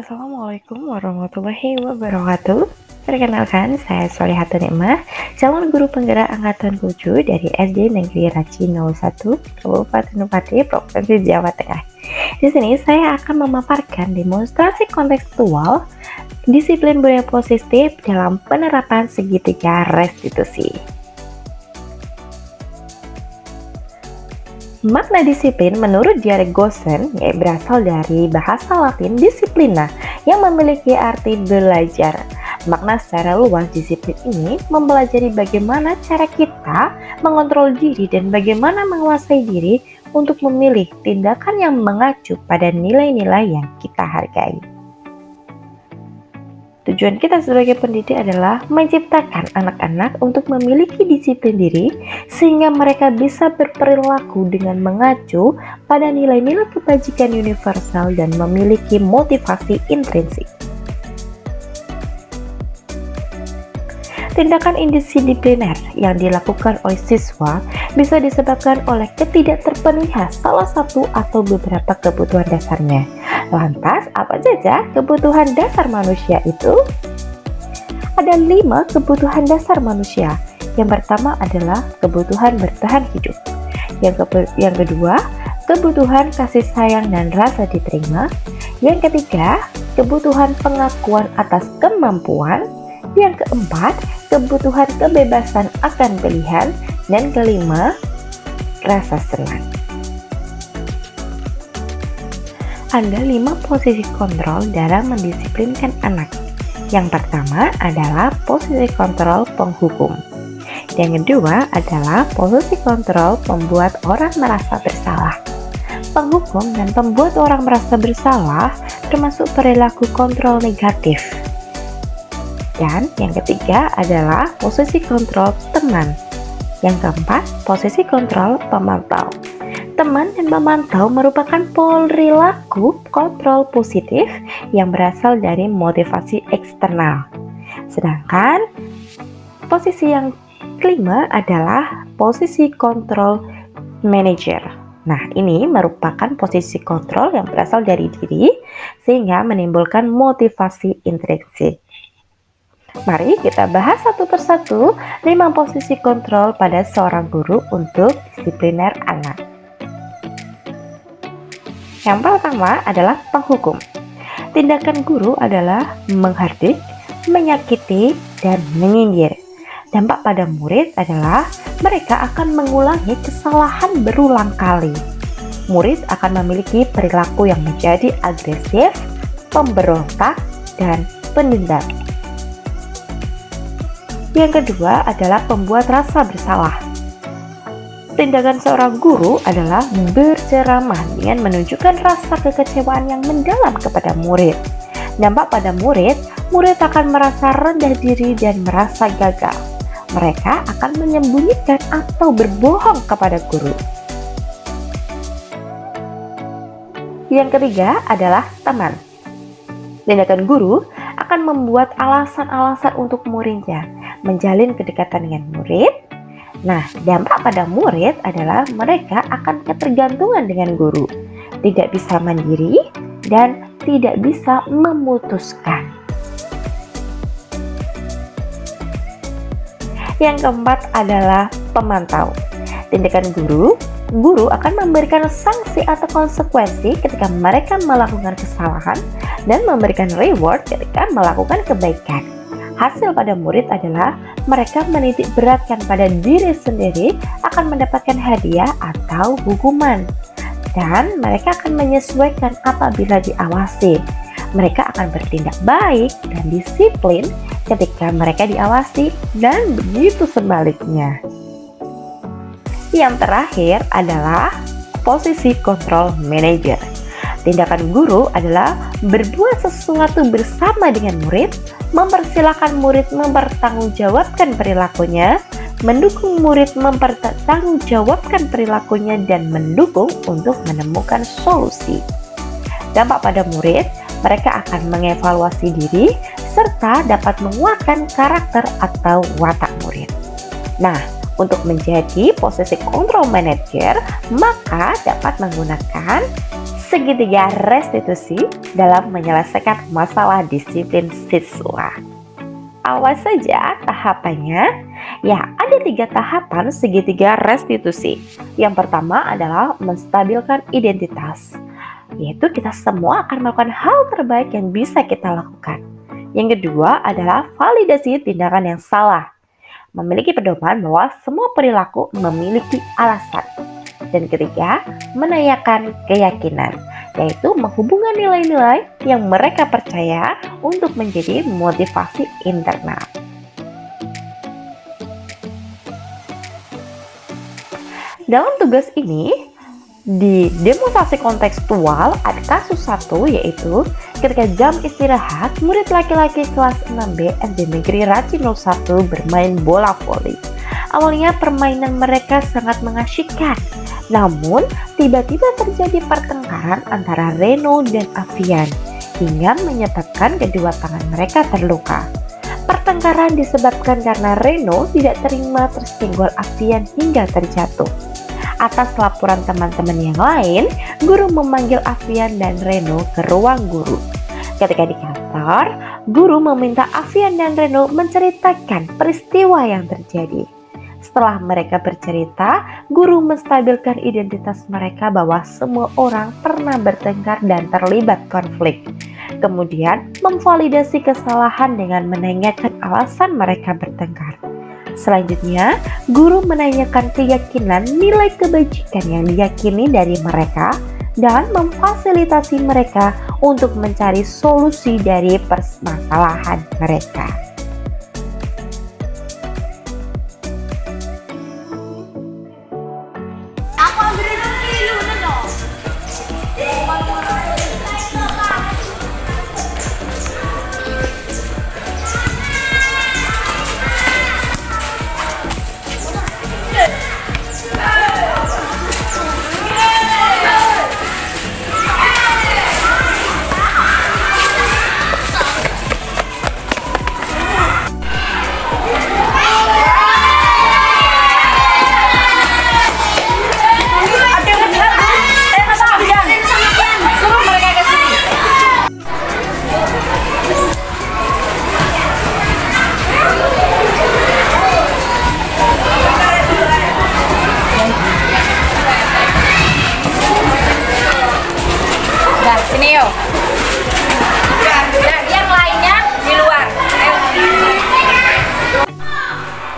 Assalamualaikum warahmatullahi wabarakatuh. Perkenalkan, saya Solihatun Nikmah, calon guru penggerak angkatan 7 dari SD Negeri Raci 01, Kabupaten Pati, Provinsi Jawa Tengah. Di sini saya akan memaparkan demonstrasi kontekstual disiplin budaya positif dalam penerapan segitiga restitusi. Makna disiplin menurut Diarek Goosen berasal dari bahasa Latin disciplina yang memiliki arti belajar. Makna secara luas disiplin ini mempelajari bagaimana cara kita mengontrol diri dan bagaimana menguasai diri untuk memilih tindakan yang mengacu pada nilai-nilai yang kita hargai. Tujuan kita sebagai pendidik adalah menciptakan anak-anak untuk memiliki disiplin diri sehingga mereka bisa berperilaku dengan mengacu pada nilai-nilai kebajikan universal dan memiliki motivasi intrinsik. Tindakan indisipliner yang dilakukan oleh siswa bisa disebabkan oleh ketidakterpenuhian salah satu atau beberapa kebutuhan dasarnya. Lantas, apa saja kebutuhan dasar manusia itu? Ada 5 kebutuhan dasar manusia. Yang pertama adalah kebutuhan bertahan hidup. Yang kedua, kebutuhan kasih sayang dan rasa diterima. Yang ketiga, kebutuhan pengakuan atas kemampuan. Yang keempat, kebutuhan kebebasan akan pilihan. Dan kelima, rasa senang. Ada 5 posisi kontrol dalam mendisiplinkan anak. Yang pertama adalah posisi kontrol penghukum. Yang kedua adalah posisi kontrol pembuat orang merasa bersalah. Penghukum dan pembuat orang merasa bersalah termasuk perilaku kontrol negatif. Dan yang ketiga adalah posisi kontrol teman. Yang keempat, posisi kontrol pemantau. Teman dan memantau merupakan perilaku kontrol positif yang berasal dari motivasi eksternal. Sedangkan posisi yang kelima adalah posisi kontrol manager. Nah, ini merupakan posisi kontrol yang berasal dari diri sehingga menimbulkan motivasi intrinsik. Mari kita bahas satu persatu 5 posisi kontrol pada seorang guru untuk disipliner anak. Yang pertama adalah penghukum. Tindakan guru adalah menghardik, menyakiti, dan menyindir. Dampak pada murid adalah mereka akan mengulangi kesalahan berulang kali. Murid akan memiliki perilaku yang menjadi agresif, pemberontak, dan pendendam. Yang kedua adalah pembuat rasa bersalah. Tindakan seorang guru adalah berceramah dengan menunjukkan rasa kekecewaan yang mendalam kepada murid. Dampak pada murid akan merasa rendah diri dan merasa gagal. Mereka akan menyembunyikan atau berbohong kepada guru. Yang ketiga adalah teman. Tindakan guru akan membuat alasan-alasan untuk muridnya, menjalin kedekatan dengan murid. Nah, dampak pada murid adalah mereka akan ketergantungan dengan guru, tidak bisa mandiri, dan tidak bisa memutuskan. Yang keempat adalah pemantau. Tindakan guru akan memberikan sanksi atau konsekuensi ketika mereka melakukan kesalahan dan memberikan reward ketika melakukan kebaikan. Hasil pada murid adalah mereka menitik beratkan pada diri sendiri akan mendapatkan hadiah atau hukuman. Dan mereka akan menyesuaikan apabila diawasi. Mereka akan bertindak baik dan disiplin ketika mereka diawasi dan begitu sebaliknya. Yang terakhir adalah posisi kontrol manager. Tindakan guru adalah berbuat sesuatu bersama dengan murid, mempersilahkan murid mempertanggungjawabkan perilakunya, mendukung murid mempertanggungjawabkan perilakunya, dan mendukung untuk menemukan solusi. Dampak pada murid, mereka akan mengevaluasi diri serta dapat menguatkan karakter atau watak murid. Nah, untuk menjadi posisi kontrol manager, maka dapat menggunakan segitiga restitusi dalam menyelesaikan masalah disiplin siswa. Awas saja tahapannya. Ya, ada 3 tahapan segitiga restitusi. Yang pertama adalah menstabilkan identitas, yaitu kita semua akan melakukan hal terbaik yang bisa kita lakukan. Yang kedua adalah validasi tindakan yang salah, memiliki pedoman bahwa semua perilaku memiliki alasan. Dan ketiga, menanyakan keyakinan, yaitu menghubungkan nilai-nilai yang mereka percaya untuk menjadi motivasi internal. Dalam tugas ini, di demonstrasi kontekstual ada kasus 1, yaitu ketika jam istirahat, murid laki-laki kelas 6B SD Negeri Ranci 01 bermain bola voli. Awalnya permainan mereka sangat mengasyikkan, namun tiba-tiba terjadi pertengkaran antara Reno dan Avian hingga menyebabkan kedua tangan mereka terluka. Pertengkaran disebabkan karena Reno tidak terima tersenggol Avian hingga terjatuh. Atas laporan teman-teman yang lain, guru memanggil Avian dan Reno ke ruang guru. Ketika di kantor, guru meminta Avian dan Reno menceritakan peristiwa yang terjadi. Setelah mereka bercerita, guru menstabilkan identitas mereka bahwa semua orang pernah bertengkar dan terlibat konflik. Kemudian, memvalidasi kesalahan dengan menanyakan alasan mereka bertengkar. Selanjutnya, guru menanyakan keyakinan nilai kebajikan yang diyakini dari mereka dan memfasilitasi mereka untuk mencari solusi dari permasalahan mereka. Sini yuk. Dan yang lainnya di luar. Ayo.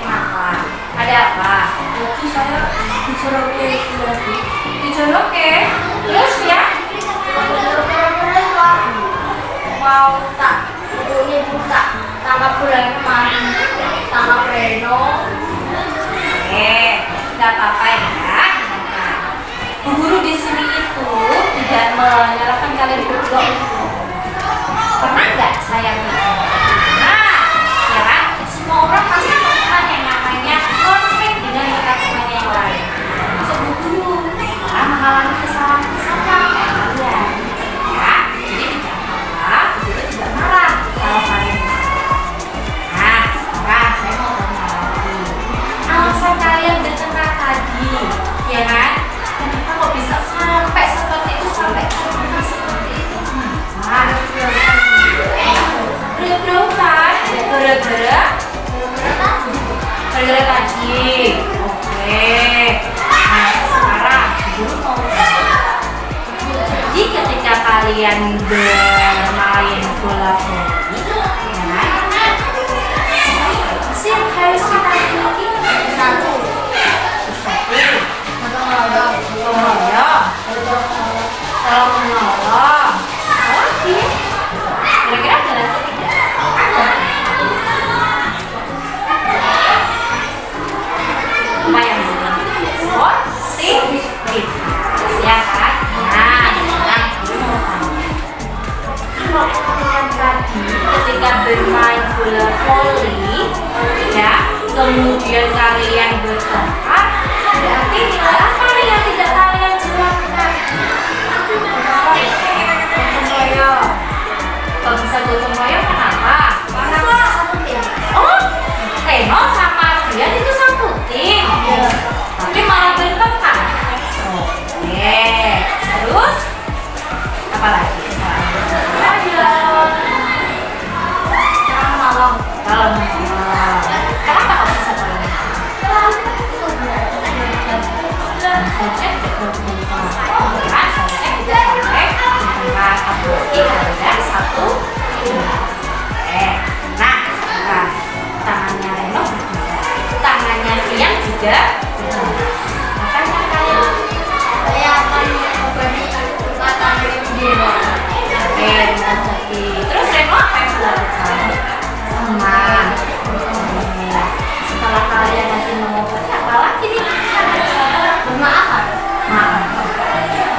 Kenapa? Ada apa? Jadi saya dijoroke lagi. Dijoroke? Terus ya? Mau tak ini buka tangkap bulan kemarin, tangkap Reno. Gak apa-apa ya. Bu guru di sini itu tidak menyalahkan kalian berdua itu. Pernah nggak saya bilang? Nah, ya kan? Semua orang pasti pernah yang namanya konflik dengan rekan-rekan yang lain. Masuk bu guru, karena mengalami kesalahan-kesalahan kayak kalian. Ya, jadi tidak apa-apa. Bu guru tidak marah kalau kalian marah. Nah, sekarang saya mau tanya lagi. Alasan kalian bertengkar tadi, ya kan? Kenapa kok bisa sampai seperti itu, sampai terbuka seperti itu? Berat-beratan, gara-gara tadi. Oke. Nah, sekarang guru mau jadi ketika kalian bermain bola voli, sih yang harus kita miliki satu. Kalau menolong, oke. Kira-kira ada lagi tidak? Ada. Apa yang positif? Ya kan? Nah, sekarang kalau kalian tadi ketika bermain bola voli, ya, kemudian kalian bertengkar, berarti apa yang tidak kalian jelaskan? Gotong royong. Kalau bisa gotong royong kenapa? Oh, Reno sama Ardian itu satu tim. Tapi malah bertengkar. Oke. Terus Kalau kenapa kamu bisa tahu? Saya cek dokumen saya cek itu sampai tanggal aplikasi ada 1. Nah sekarang tangannya Reno berbeda, tangannya Rian juga berbeda. Makanya kalian Saya akan memberi kata Reno. Terus Reno apa yang dilakukan? Sama. Setelah kalian nanti mengobati apa lagi nih? Bermaaf. Maaf.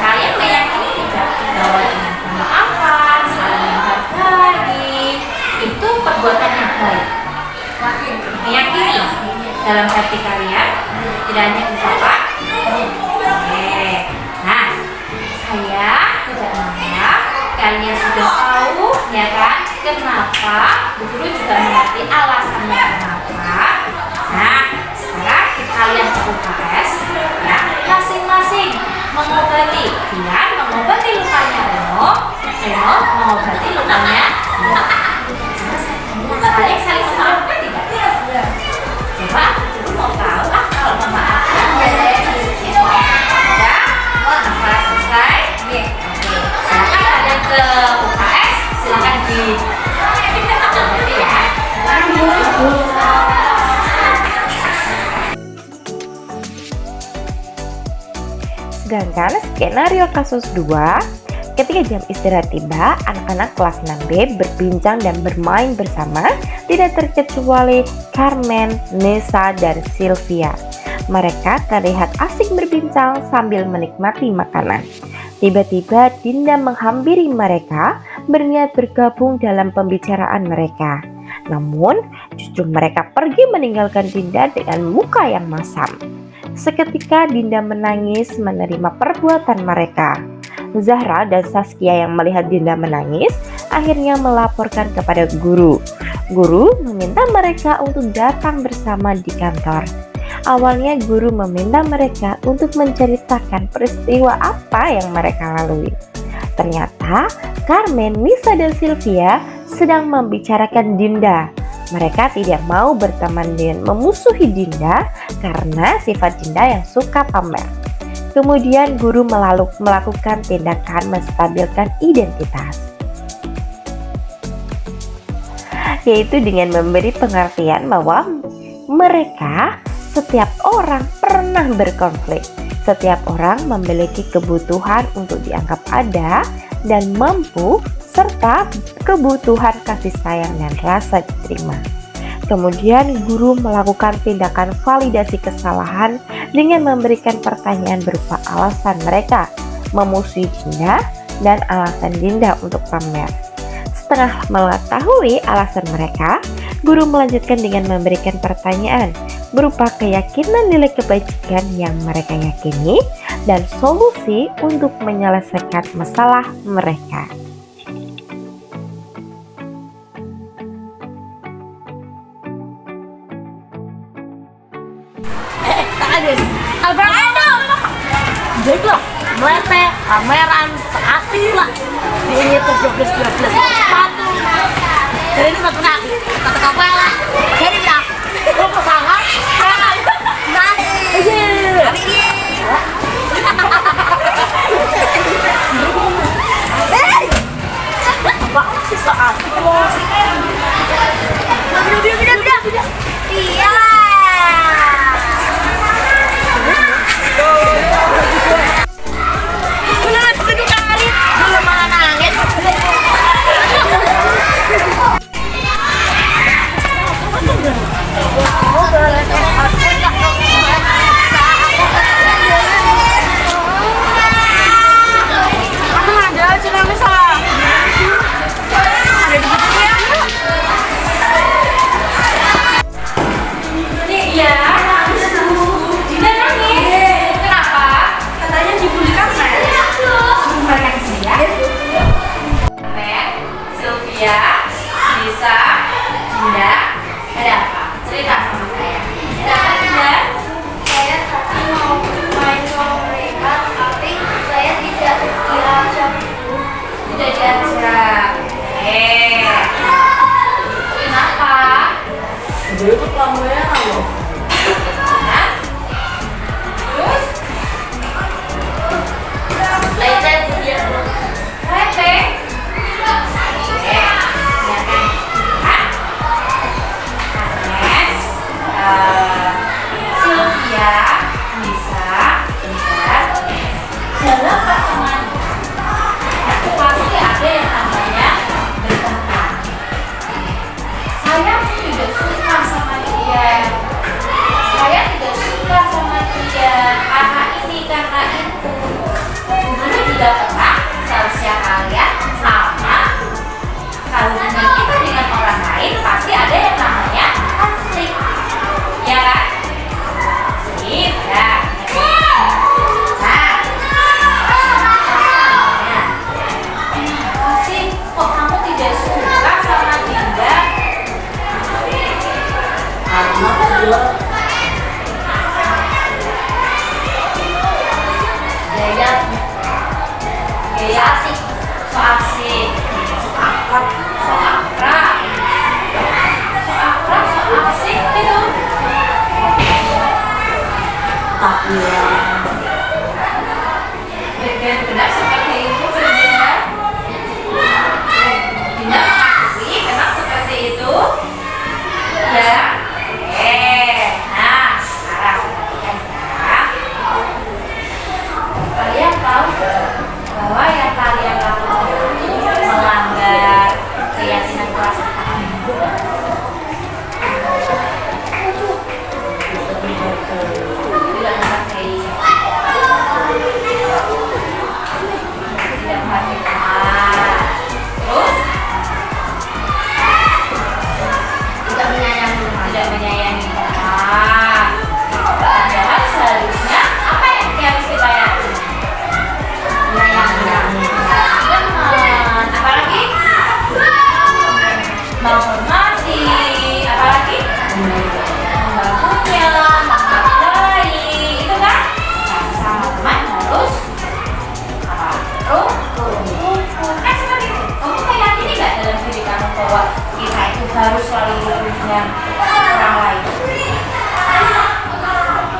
Kalian meyakini tidak bahwa dengan pemaafan, saling menghargai itu perbuatan yang baik? Meyakini dalam hati kalian, tidak hanya ucapan. Oke. Nah, saya tidak maaf. Kalian sudah tahu, ya kan? Kenapa? Bu Guru juga mengerti alasannya kenapa. Nah, sekarang kalian ke UKS, ya, masing-masing mengobati. Dia mengobati lukanya Reno mengobati lukanya. Kalian saling memaafkan tidak? Coba Guru mau tahu kalau memaafkan. Ya, masalah selesai. Oke, silakan kalian ke UKS. Silakan di ya. Sedangkan skenario kasus 2, ketika jam istirahat tiba, anak-anak kelas 6B berbincang dan bermain bersama, tidak terkecuali Carmen, Nessa, dan Sylvia. Mereka terlihat asik berbincang sambil menikmati makanan. Tiba-tiba Dinda menghampiri mereka, berniat bergabung dalam pembicaraan mereka. Namun, justru mereka pergi meninggalkan Dinda dengan muka yang masam. Seketika Dinda menangis menerima perbuatan mereka. Zahra dan Saskia yang melihat Dinda menangis akhirnya melaporkan kepada guru. Guru meminta mereka untuk datang bersama di kantor. Awalnya guru meminta mereka untuk menceritakan peristiwa apa yang mereka lalui. Ternyata Carmen, Nisa, dan Sylvia sedang membicarakan Dinda. Mereka tidak mau berteman dan memusuhi Dinda karena sifat Dinda yang suka pamer. Kemudian guru melakukan tindakan menstabilkan identitas, yaitu dengan memberi pengertian bahwa mereka setiap orang pernah berkonflik. Setiap orang memiliki kebutuhan untuk dianggap ada dan mampu, serta kebutuhan kasih sayang dan rasa diterima. Kemudian guru melakukan tindakan validasi kesalahan dengan memberikan pertanyaan berupa alasan mereka memusuhi Dinda dan alasan Dinda untuk pamer. Setelah mengetahui alasan mereka, guru melanjutkan dengan memberikan pertanyaan berupa keyakinan nilai kebajikan yang mereka yakini dan solusi untuk menyelesaikan masalah mereka. Jodoh, melete, kameran, asik lah. Ini tuh 12 sepatu. Jadi ini satu kaki, satu kapal lah. Jadi bilang, lo pasangan, apa sih so asik lo? Beda. Iya. udah diajak. Kenapa? Jadi itu pelamunya loh. Hah? Terus? Lete dia. Rete? Ya kan? Hah? Anes, Sylvia, Nisa, dan dalam pertemuan pasti ada yang namanya bertengkar. Saya tidak suka sama dia. Saya tidak suka sama dia karena ini karena itu. Dulu juga pernah seharusnya kalian sama. Kalau hubungan kita dengan orang lain pasti ada yang namanya konflik, ya kan? Iya. Nah, kenapa sih kok kamu tidak suka sama Dinda? Karena dia Gaya, gaya asik, so asik, so akrab, so akrab, so akrab, so asik gitu. tapi ya Benar seperti itu benar. Dinda mengakui memang seperti itu. Ya. Nah sekarang perhatikan ya. Kalian tahu bahwa yang kalian lakukan itu melanggar keyakinan kelas kalian. Tidak memakai, tidak memakai. Terus tidak menyayangi. tidak menyayangi. Padahal seharusnya apa yang harus kita yakini? Menyayangi. Teman, apalagi menghormati, apalagi membangunnya, menghargai, itu kan? Kasih sama teman harus apa? Rukun. Kan seperti itu. Kamu meyakini nggak dalam diri kamu bahwa kita itu harus selalu rukun dengan orang lain?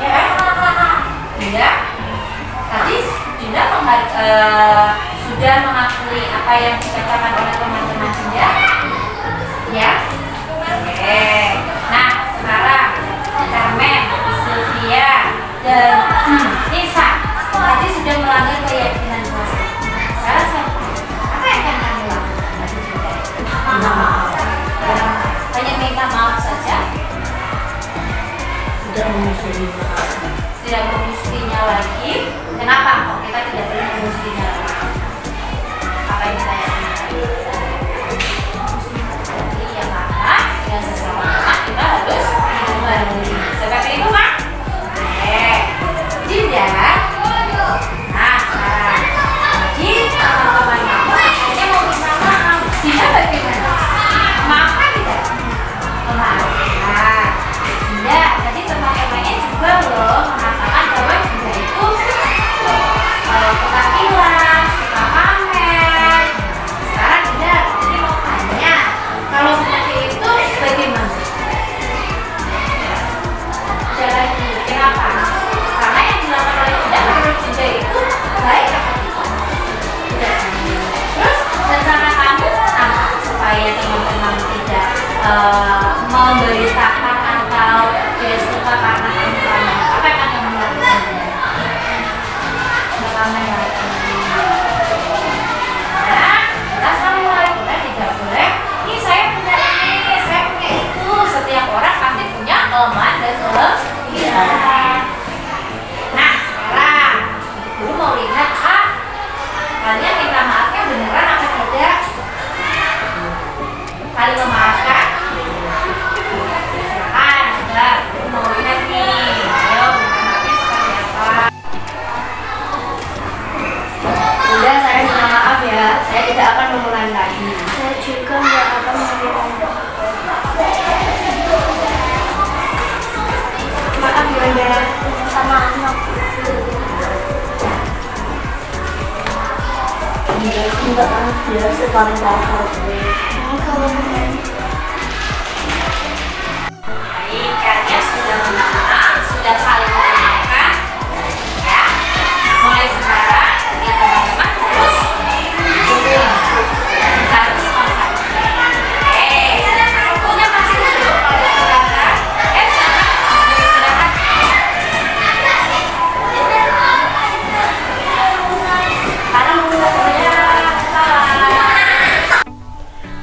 Ya kan? Tidak. Tadi Dinda sudah mengakui apa yang dikatakan oleh teman-teman Dinda? Ya? Oke. Nah, sekarang Carmen, Sylvia, dan Nisa tadi sudah melanggar keyakinan kelas. Sekarang saya apa yang akan kamu lakukan? Hanya minta maaf saja, Tidak menyusui. tidak memusuhinya lagi. Kenapa kok kita tidak perlu memusuhinya lagi? Apa yang kita yakini? Jadi ya karena dengan sesama teman kita harus menghargai. Seperti itu kan? Oke. Dinda. Nah sekarang, jika teman-teman kamu akhirnya mau minta maaf, Dinda bagaimana? Maafkan tidak? Memaafkan. Dinda, tadi teman-temannya juga loh mengatakan bahwa Dinda itu ketakilan, suka pamer. Sekarang Dinda ini mau tanya, kalau seperti itu bagaimana? Jalan dulu. Kenapa? Karena yang dilakukan oleh Dinda menurut Dinda itu baik apa tidak? Tidak. Terus rencana kamu apa supaya teman-teman tidak memberitakan atau tidak suka karena kamu pamer? Apa yang akan kamu lakukan? Pamer lagi. Nah, kita saling mulai, kita tidak boleh. Ini saya punya ini, saya punya itu. Setiap orang pasti punya kelemahan dan kelebihan. Nah, sekarang guru mau lihat kalian minta maafnya beneran apa tidak? Kalian memaafkan? Silakan, sudah. Guru mau lihat nih. Ayo, minta maafnya seperti apa? Udah, saya minta maaf ya. Saya tidak akan mengulangi lagi. Saya juga nggak akan mengulangi. Maaf Yunda. Sama anak. Iya. Enggak kan dia sih paling kasar gue. Baik, kalian sudah mengenal, sudah saling mengenalkan, ya. Mulai sekarang, ya teman-teman harus kompak. Waktunya masih dulu kalau istirahat. Silakan istirahat.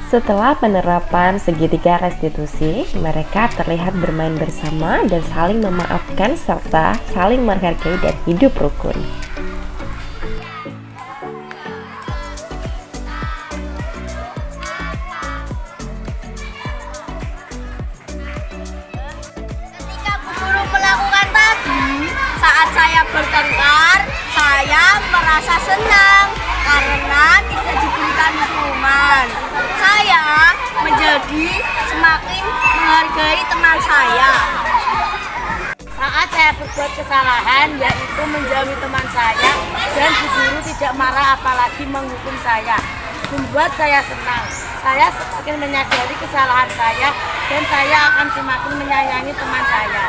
Setelah penerapan segitiga restitusi, mereka terlihat bermain bersama dan saling memaafkan serta saling menghargai dan hidup rukun. Ketika Bu Guru melakukan tadi, saat saya bertengkar, saya merasa senang karena tidak diberikan hukuman. Saya menjadi semakin menghargai teman saya. Saat saya berbuat kesalahan, yaitu menjauhi teman saya, dan Bu Guru tidak marah apalagi menghukum saya, membuat saya senang. Saya semakin menyadari kesalahan saya dan saya akan semakin menyayangi teman saya.